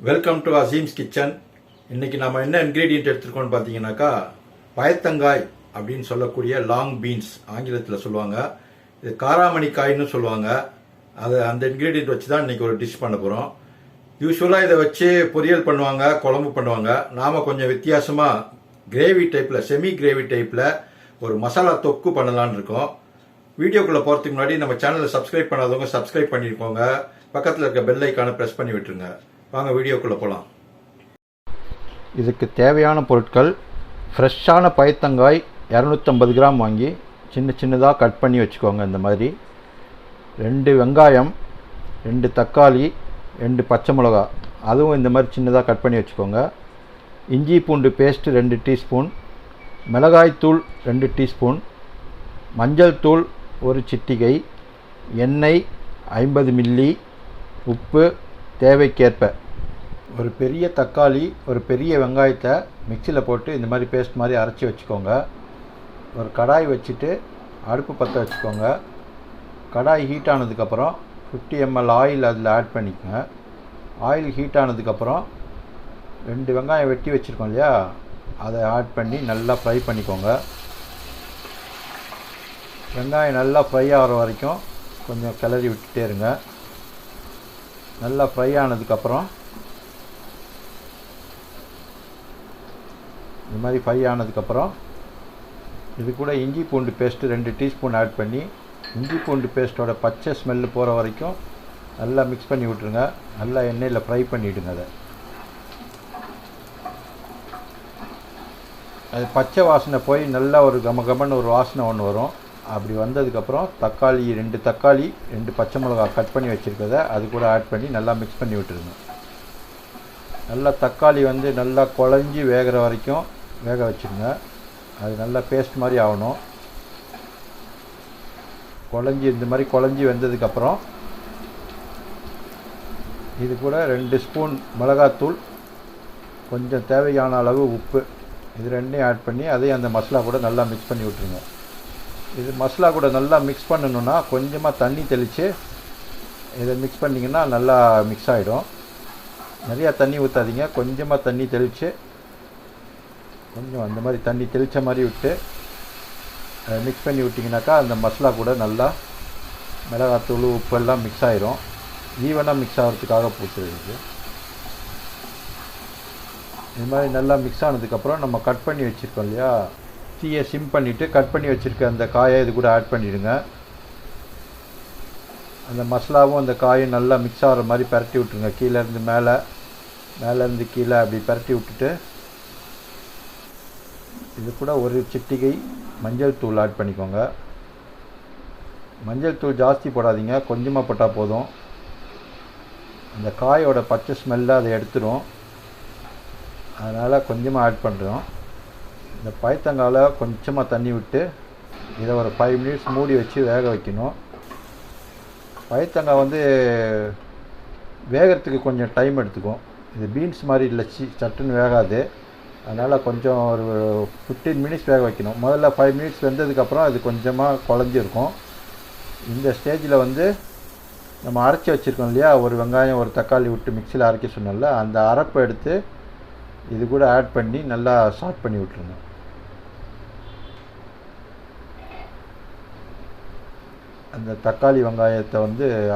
Welcome to Azeems kitchen. இன்னைக்கு நம்ம என்ன இன்கிரீடியன்ட் எடுத்துருக்கோம்னு பார்த்தீங்கன்னாக்கா பயத்தங்காய் அப்படின்னு சொல்லக்கூடிய லாங் பீன்ஸ் ஆங்கிலத்தில் சொல்லுவாங்க. இது காராமணிக்காய்னு சொல்லுவாங்க. அந்த இன்கிரீடியன்ட் வச்சு தான் இன்னைக்கு ஒரு டிஷ் பண்ண போகிறோம். யூஸ்வலாக இதை வச்சு பொரியல் பண்ணுவாங்க, குழம்பு பண்ணுவாங்க. நாம் கொஞ்சம் வித்தியாசமாக கிரேவி டைப்பில், செமி கிரேவி டைப்பில் ஒரு மசாலா தொக்கு பண்ணலான்னு இருக்கோம். வீடியோக்குள்ளே போகிறதுக்கு முன்னாடி நம்ம சேனலை சப்ஸ்கிரைப் பண்ணாதவங்க சப்ஸ்கிரைப் பண்ணியிருக்கோங்க. பக்கத்தில் இருக்க பெல் ஐக்கானை ப்ரெஸ் பண்ணி விட்டுருங்க. வாங்க வீடியோக்குள்ளே போகலாம். இதுக்கு தேவையான பொருட்கள்: ஃப்ரெஷ்ஷான பைத்தங்காய் 250 கிராம் வாங்கி சின்ன சின்னதாக கட் பண்ணி வச்சுக்கோங்க. இந்த மாதிரி 2 வெங்காயம், 2 தக்காளி, 2 பச்சை மிளகா, அதுவும் இந்த மாதிரி சின்னதாக கட் பண்ணி வச்சுக்கோங்க. இஞ்சி பூண்டு பேஸ்ட்டு 2 டீஸ்பூன், மிளகாய்த்தூள் 2 டீஸ்பூன், மஞ்சள் தூள் 1 சிட்டிகை, எண்ணெய் 50 மில்லி, உப்பு தேவைக்கேற்ப. ஒரு பெரிய தக்காளி, ஒரு பெரிய வெங்காயத்தை மிக்சியில் போட்டு இந்த மாதிரி பேஸ்ட் மாதிரி அரைச்சி வச்சுக்கோங்க. ஒரு கடாய் வச்சுட்டு அடுப்பு பற்ற வச்சுக்கோங்க. கடாய் ஹீட் ஆனதுக்கப்புறம் 50 ml ஆயில் அதில் ஆட் பண்ணிக்கோங்க. ஆயில் ஹீட் ஆனதுக்கப்புறம் 2 வெங்காயம் வெட்டி வச்சுருக்கோம் இல்லையா, அதை ஆட் பண்ணி நல்லா ஃப்ரை பண்ணிக்கோங்க. வெங்காயம் நல்லா ஃப்ரை ஆகிற வரைக்கும் கொஞ்சம் கிளறி விட்டுட்டே இருங்க. நல்லா ஃப்ரை ஆனதுக்கப்புறம் இந்த மாதிரி ஃப்ரை ஆனதுக்கப்புறம் இது கூட இஞ்சி பூண்டு பேஸ்ட்டு 2 டீஸ்பூன் ஆட் பண்ணி இஞ்சி பூண்டு பேஸ்ட்டோட பச்சை ஸ்மெல்லு போகிற வரைக்கும் நல்லா மிக்ஸ் பண்ணி விட்ருங்க. நல்லா எண்ணெயில் ஃப்ரை பண்ணிவிடுங்க. அது பச்சை வாசனை போய் நல்லா ஒரு கமகமன்னு ஒரு வாசனை ஒன்று வரும். அப்படி வந்ததுக்கப்புறம் தக்காளி 2 தக்காளி, 2 பச்சை மிளகா கட் பண்ணி வச்சுருக்கத அது கூட ஆட் பண்ணி நல்லா மிக்ஸ் பண்ணி விட்டுருங்க. நல்லா தக்காளி நல்லா குழஞ்சி வேகிற வரைக்கும் வேக வச்சுருங்க. அது நல்லா பேஸ்ட் மாதிரி ஆகணும். இந்த மாதிரி குழஞ்சி வெந்ததுக்கப்புறம் இது கூட 2 ஸ்பூன் மிளகாத்தூள், கொஞ்சம் தேவையான அளவு உப்பு, இது ரெண்டையும் ஆட் பண்ணி அதையும் அந்த மசாலா கூட நல்லா மிக்ஸ் பண்ணி விட்ருங்க. இது மசாலா கூட நல்லா மிக்ஸ் பண்ணணுன்னா கொஞ்சமாக தண்ணி தெளித்து இதை மிக்ஸ் பண்ணிங்கன்னா நல்லா மிக்ஸ் ஆகிடும். நிறையா தண்ணி ஊற்றாதீங்க, கொஞ்சமாக தண்ணி தெளித்து கொஞ்சம் அந்த மாதிரி தண்ணி தெளித்த மாதிரி விட்டு மிக்ஸ் பண்ணி விட்டிங்கனாக்கா அந்த மசாலா கூட நல்லா மிளகாத்தூள் உப்பெல்லாம் மிக்ஸ் ஆகிரும். ஈவனாக மிக்ஸ் ஆகிறதுக்காக போட்டுருக்கு. இது மாதிரி நல்லா மிக்ஸ் ஆனதுக்கப்புறம் நம்ம கட் பண்ணி வச்சுருக்கோம் இல்லையா, தீயை சிம் பண்ணிவிட்டு கட் பண்ணி வச்சுருக்க அந்த காயை இது கூட ஆட் பண்ணிவிடுங்க. அந்த மசாலாவும் அந்த காயும் நல்லா மிக்ஸ் ஆகிற மாதிரி பரட்டி விட்ருங்க. கீழேருந்து மேலே, மேலேருந்து கீழே அப்படி பரட்டி விட்டுட்டு இது கூட 1 சிட்டிகை மஞ்சள் தூள் ஆட் பண்ணிக்கோங்க. மஞ்சள் தூள் ஜாஸ்தி போடாதீங்க, கொஞ்சமாக போட்டால் போதும். அந்த காயோட பச்சை ஸ்மெல்லை அதை எடுத்துடும். அதனால் கொஞ்சமாக ஆட் பண்ணுறோம். இந்த பைத்தங்காயில் கொஞ்சமாக தண்ணி விட்டு இதை ஒரு 5 மினிட்ஸ் மூடி வச்சு வேக வைக்கணும். பைத்தங்காய் வேகிறதுக்கு கொஞ்சம் டைம் எடுத்துக்கும். இது பீன்ஸ் மாதிரி இல்லை, சட்டுன்னு வேகாது. அதனால் கொஞ்சம் ஒரு 15 மினிட்ஸ் வேக வைக்கணும். முதல்ல 5 மினிட்ஸ் வெந்ததுக்கப்புறம் அது கொஞ்சமாக குழஞ்சிருக்கும். இந்த ஸ்டேஜில் நம்ம அரைச்சி வச்சுருக்கோம் இல்லையா, ஒரு வெங்காயம் ஒரு தக்காளி விட்டு மிக்சியில் அரைக்க சொன்னோம்ல, அந்த அரைப்பை எடுத்து இது கூட ஆட் பண்ணி நல்லா சாட் பண்ணி விட்ருங்க. அந்த தக்காளி வெங்காயத்தை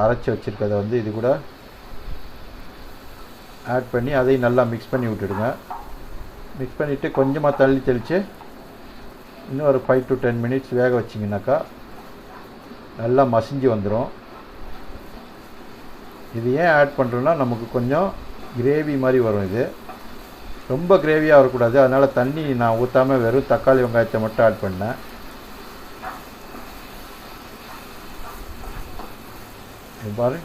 அரைச்சி வச்சுருக்கதை இது கூட ஆட் பண்ணி அதையும் நல்லா மிக்ஸ் பண்ணி விட்டுடுங்க. மிக்ஸ் பண்ணிவிட்டு கொஞ்சமாக தள்ளி தெளித்து இன்னும் ஒரு 5 to 10 மினிட்ஸ் வேக வச்சிங்கனாக்கா நல்லா மசிஞ்சு வந்துடும். இது ஏன் ஆட் பண்ணுறோன்னா நமக்கு கொஞ்சம் கிரேவி மாதிரி வரும். இது ரொம்ப கிரேவியாக வரக்கூடாது, அதனால் தண்ணி நான் ஊற்றாமல் வெறும் தக்காளி வெங்காயத்தை மட்டும் ஆட் பண்ணேன். இது பாரு,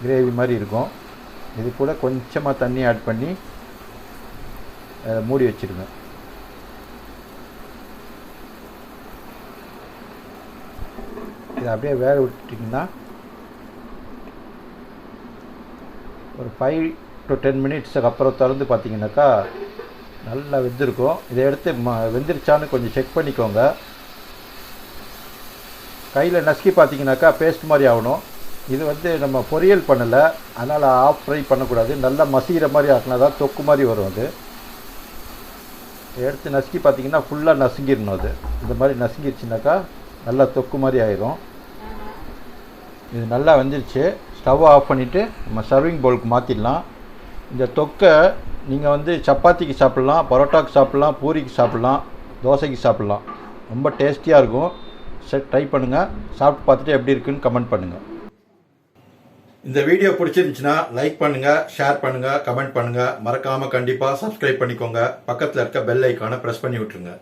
கிரேவி மாதிரி இருக்கும். இது கூட கொஞ்சமாக தண்ணி ஆட் பண்ணி மூடி வச்சுருங்க. இதை அப்படியே வேக விட்டுட்டிங்கன்னா ஒரு 5 to 10 மினிட்ஸுக்கு அப்புறம் திறந்து பார்த்தீங்கன்னாக்கா நல்லா வெந்திருக்கும். இதை எடுத்து வெந்திருச்சான்னு கொஞ்சம் செக் பண்ணிக்கோங்க. கையில் நசுக்கி பார்த்தீங்கன்னாக்கா பேஸ்ட் மாதிரி ஆகணும். இது வந்து நம்ம பொரியல் பண்ணலை, அதனால் ஆஃப் ஃப்ரை பண்ணக்கூடாது. நல்லா மசிகிற மாதிரி ஆக்கினா தான் தொக்கு மாதிரி வரும். அது எடுத்து நசுக்கி பார்த்தீங்கன்னா ஃபுல்லாக நசுங்கிடணும். அது இந்த மாதிரி நசுங்கிடுச்சுனாக்கா நல்லா தொக்கு மாதிரி ஆயிரும். இது நல்லா வந்துருச்சு. ஸ்டவ் ஆஃப் பண்ணிவிட்டு நம்ம சர்விங் பவுலுக்கு மாற்றிடலாம். இந்த தொக்கை நீங்கள் வந்து சப்பாத்திக்கு சாப்பிட்லாம், பரோட்டாக்கு சாப்பிட்லாம், பூரிக்கு சாப்பிட்லாம், தோசைக்கு சாப்பிட்லாம். ரொம்ப டேஸ்டியாக இருக்கும். சரி, ட்ரை பண்ணுங்கள். சாப்பிட்டு பார்த்துட்டு எப்படி இருக்குன்னு கமெண்ட் பண்ணுங்கள். இந்த வீடியோ பிடிச்சிருந்துச்சுன்னா லைக் பண்ணுங்கள், ஷேர் பண்ணுங்கள், கமெண்ட் பண்ணுங்கள். மறக்காமல் கண்டிப்பாக சப்ஸ்கிரைப் பண்ணிக்கோங்க. பக்கத்தில் இருக்க பெல் ஐக்கானை ப்ரெஸ் பண்ணி விட்டுருங்க.